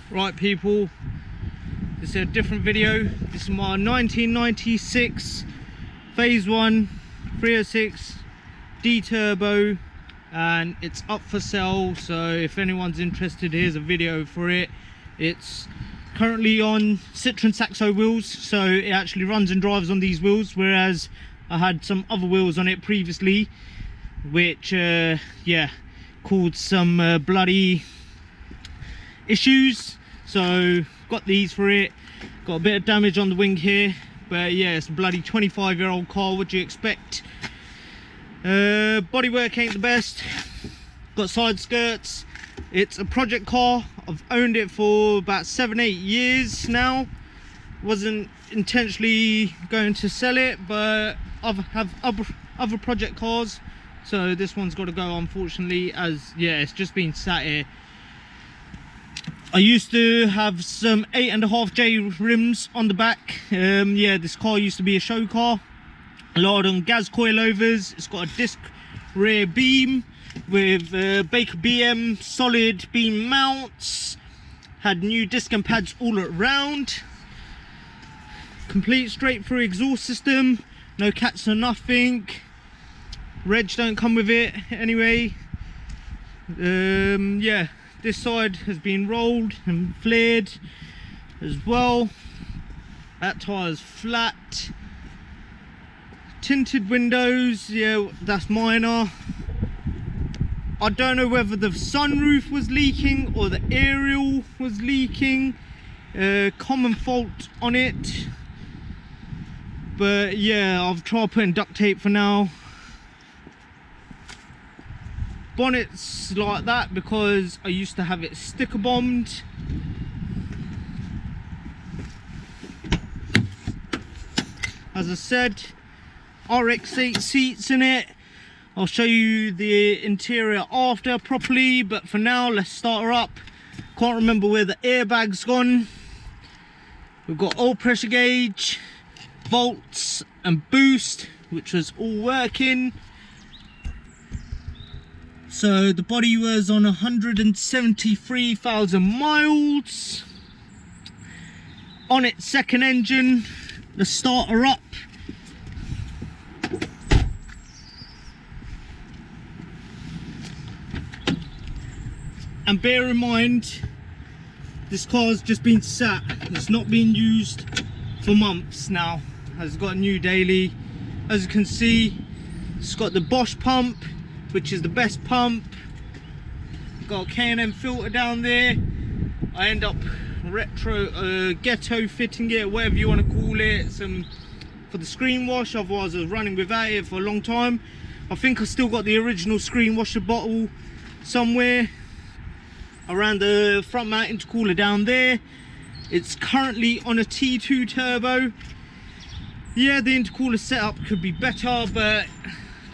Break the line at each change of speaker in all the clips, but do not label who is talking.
Right people, this is a different video. This is my 1996 phase 1 306 D turbo and it's up for sale, so if anyone's interested, here's a video for it. It's currently on Citroen Saxo wheels, so it actually runs and drives on these wheels, whereas I had some other wheels on it previously which yeah, caused some bloody issues. So got these for it. Got a bit of damage on the wing here, but yeah, it's a bloody 25-year-old car. What do you expect? Bodywork ain't the best. Got side skirts. It's a project car. I've owned it for about 7-8 years now. Wasn't intentionally going to sell it, but I have other project cars, so this one's got to go, unfortunately, as yeah, it's just been sat here. I used to have some 8.5J rims on the back. Yeah, this car used to be a show car. Allowed on gas coilovers. It's got a disc rear beam with Baker BM solid beam mounts. Had new disc and pads all around. Complete straight through exhaust system. No cats or nothing. Reg don't come with it anyway. Yeah. This side has been rolled and flared as well. That tire's flat. Tinted windows, yeah, that's minor. I don't know whether the sunroof was leaking or the aerial was leaking. Common fault on it. But yeah, I've tried putting duct tape for now. Bonnet's like that because I used to have it sticker bombed. As I said, RX-8 seats in it. I'll show you the interior after properly, but for now let's start her up. Can't remember where the airbag's gone. We've got oil pressure gauge, volts and boost, which was all working. So the body was on 173,000 miles. On its second engine. Let's start her up. And bear in mind, this car's just been sat. It's not been used for months now. It's got a new daily. As you can see, it's got the Bosch pump, which is the best pump. Got a K&M filter down there. I end up ghetto fitting it, whatever you want to call it, some for the screen wash. Otherwise I was running without it for a long time. I think I still got the original screen washer bottle somewhere around the front mount intercooler down there. It's currently on a T2 turbo. Yeah, the intercooler setup could be better, but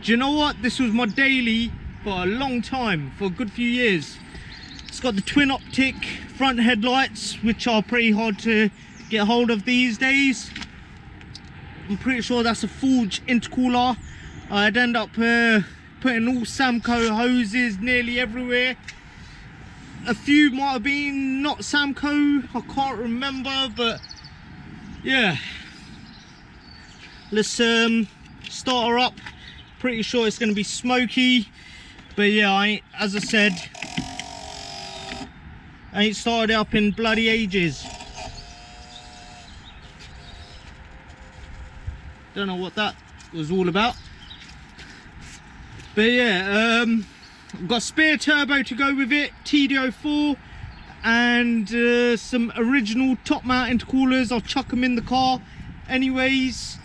do you know what? This was my daily for a long time, for a good few years. It's got the twin optic front headlights, which are pretty hard to get hold of these days. I'm pretty sure that's a Forge intercooler. I'd end up putting all Samco hoses nearly everywhere. A few might have been not Samco, I can't remember, but yeah. Let's start her up. Pretty sure it's going to be smoky, but yeah, as I said, I ain't started up in bloody ages. Don't know what that was all about, but yeah, I've got a spare turbo to go with it, TD04, and some original top mount intercoolers. I'll chuck them in the car anyways.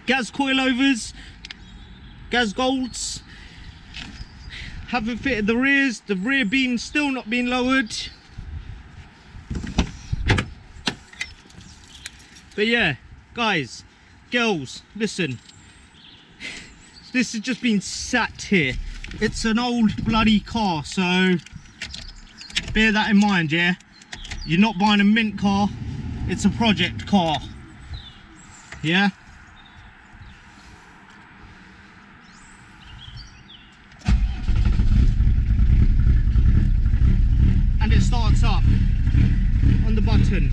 Gas coilovers, gas golds. Haven't fitted the rears. The rear beam's still not been lowered. But yeah, guys, girls, listen. This has just been sat here. It's an old bloody car, so bear that in mind, yeah? You're not buying a mint car, it's a project car. Yeah? it starts up on the button.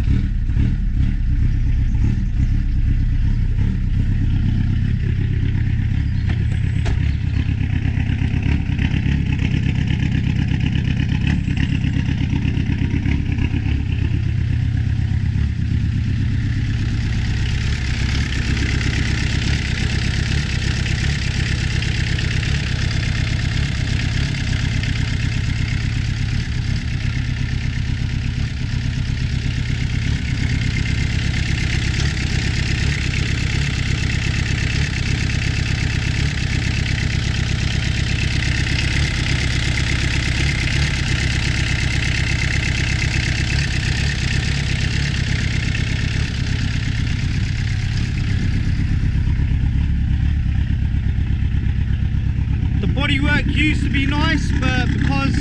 Bodywork used to be nice, but because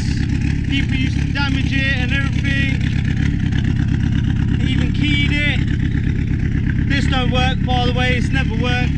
people used to damage it and everything, even keyed it. This don't work, by the way, it's never worked.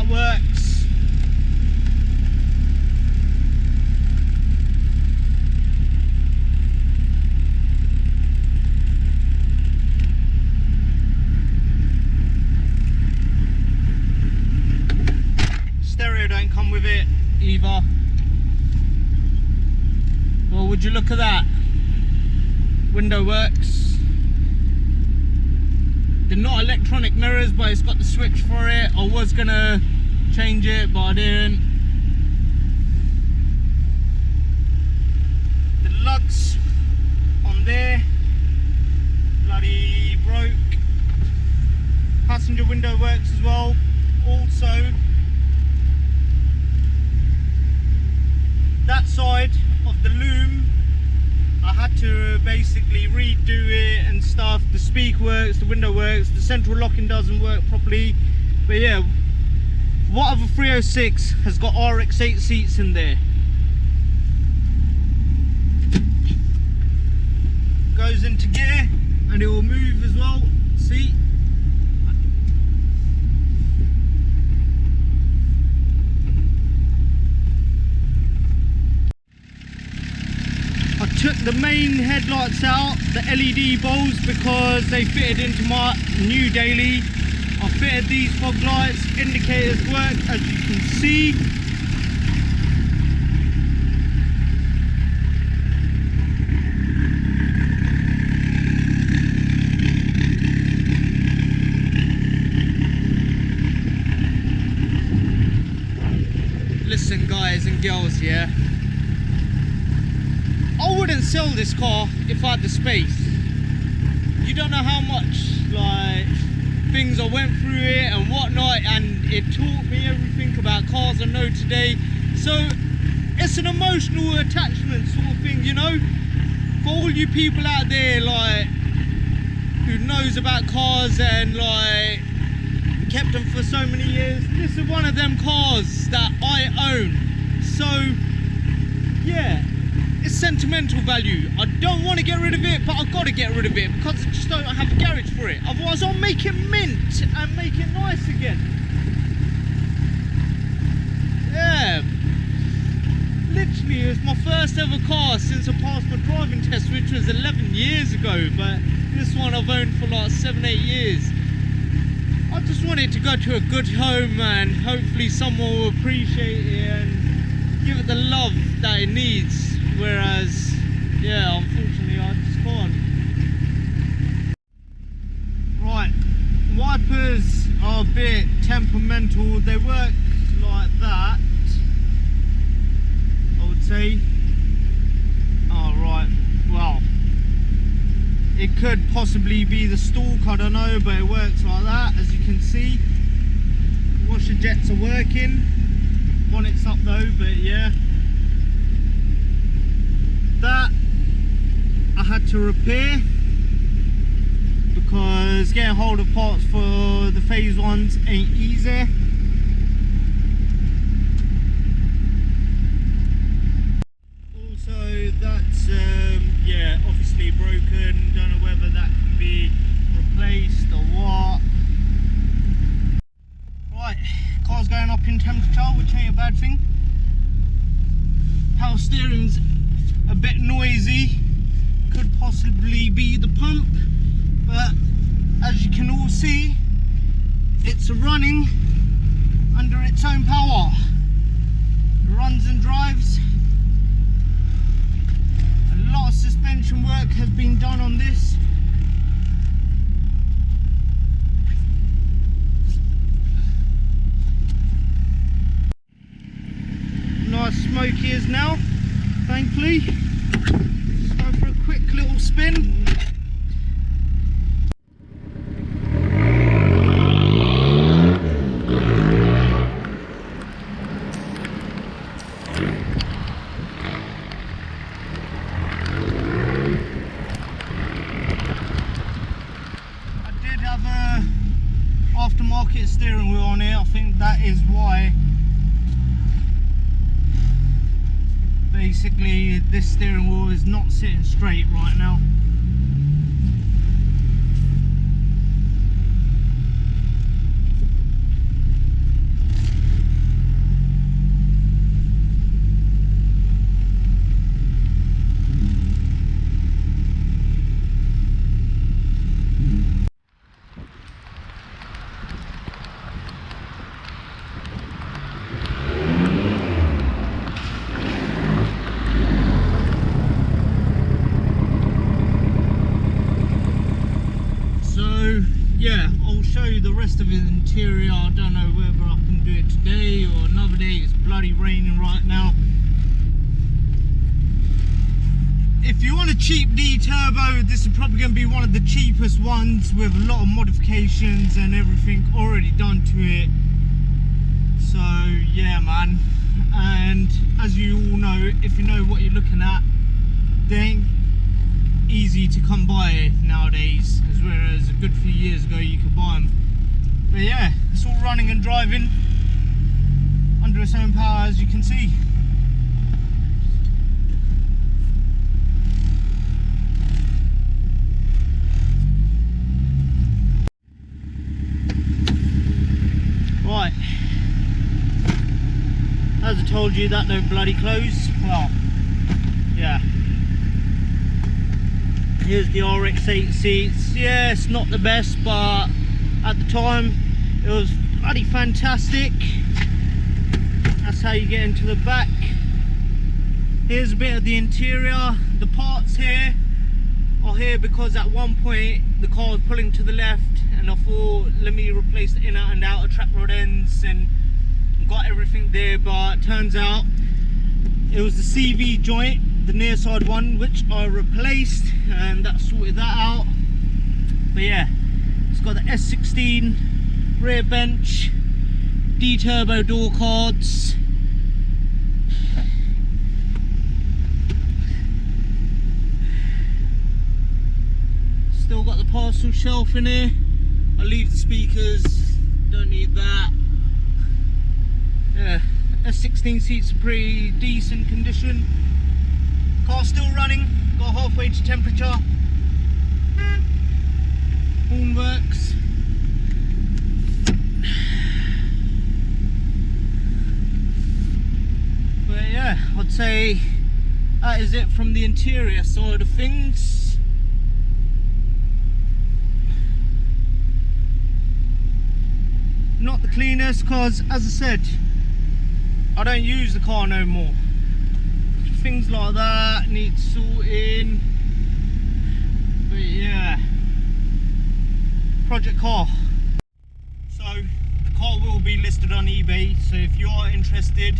Works. Stereo don't come with it either. Well, would you look at that? Window works. They're not electronic mirrors, but it's got the switch for it. I was gonna change it, but I didn't. The lugs on there bloody broke. Passenger window works as well. Also, that side of the loom, I had to basically redo it and stuff. The speaker works, the window works, the central locking doesn't work properly. But yeah, what other 306 has got RX-8 seats in there? Goes into gear and it will move as well. See? I took the main headlights out, the LED bulbs, because they fitted into my new daily. I fitted these fog lights, indicators work, as you can see. Listen guys and girls, yeah, I wouldn't sell this car if I had the space. You don't know how much like things I went through it and whatnot, and it taught me everything about cars I know today. So it's an emotional attachment sort of thing, you know, for all you people out there like who knows about cars and like kept them for so many years. This is one of them cars that I own, so yeah, it's sentimental value. I don't want to get rid of it, but I've got to get rid of it because I just don't have a garage for it. Otherwise I'll make it mint and make it nice again. Yeah, literally it was my first ever car since I passed my driving test, which was 11 years ago, but this one I've owned for like 7-8 years. I just want it to go to a good home and hopefully someone will appreciate it and give it the love that it needs. Whereas, yeah, unfortunately I just can't. Right, wipers are a bit temperamental. They work like that, I would say. Oh right, well, it could possibly be the stalk, I don't know, but it works like that, as you can see. Washer jets are working. Bonnet's up though, but yeah. That I had to repair because getting hold of parts for the phase ones ain't easy. Also, that's yeah, obviously broken. Don't know whether that can be replaced or what. Right, car's going up in temperature, which ain't a bad thing. Power steering's a bit noisy, could possibly be the pump, but as you can all see, it's running under its own power. It runs and drives. A lot of suspension work has been done on this. Nice smoky is now, thankfully. Let's go for a quick little spin. I did have a aftermarket steering wheel on here. I think that is why basically this steering wheel is not sitting straight right now. Yeah, I'll show you the rest of the interior. I don't know whether I can do it today or another day. It's bloody raining right now. If you want a cheap D turbo, this is probably going to be one of the cheapest ones with a lot of modifications and everything already done to it. So yeah, man. And as you all know, if you know what you're looking at, they ain't easy to come by nowadays, as whereas a good few years ago you could buy them. But yeah, it's all running and driving under its own power, as you can see. Right, as I told you, that don't bloody close. Well, yeah. Here's the RX-8 seats. Yeah, it's not the best, but at the time it was bloody fantastic. That's how you get into the back. Here's a bit of the interior. The parts here are here because at one point the car was pulling to the left and I thought, let me replace the inner and outer track rod ends, and got everything there, but turns out it was the CV joint, the near side one, which I replaced, and that sorted that out. But yeah, it's got the S16 rear bench, D turbo door cards, still got the parcel shelf in here. I'll leave the speakers, don't need that. Yeah, S16 seats are pretty decent condition. Car's still running, got halfway to temperature. Horn works. But yeah, I'd say that is it from the interior side of things. Not the cleanest, because as I said, I don't use the car no more. Things like that need sorting. But yeah, project car. So the car will be listed on eBay, so if you are interested,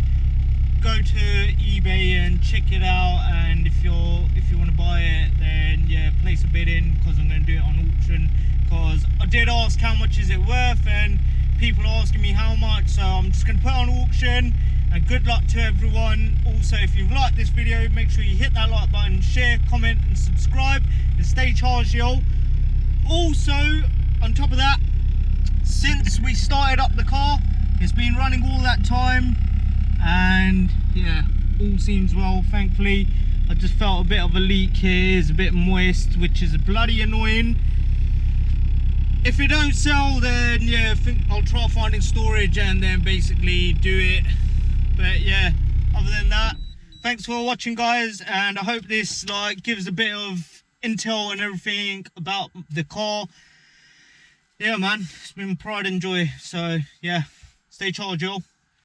go to eBay and check it out, and if you want to buy it, then yeah, place a bid in, because I'm going to do it on auction. Because I did ask how much is it worth, and people are asking me how much, so I'm just going to put it on auction. And good luck to everyone. Also, if you've liked this video, make sure you hit that like button, share, comment and subscribe, and stay charged, yo. Also, top of that, since we started up the car, it's been running all that time, and yeah, all seems well, thankfully. I just felt a bit of a leak here, it's a bit moist, which is bloody annoying. If it don't sell, then yeah, I think I'll try finding storage and then basically do it. But yeah, other than that, thanks for watching, guys, and I hope this like gives a bit of intel and everything about the car. Yeah man, it's been pride and joy. So yeah, stay charged, y'all.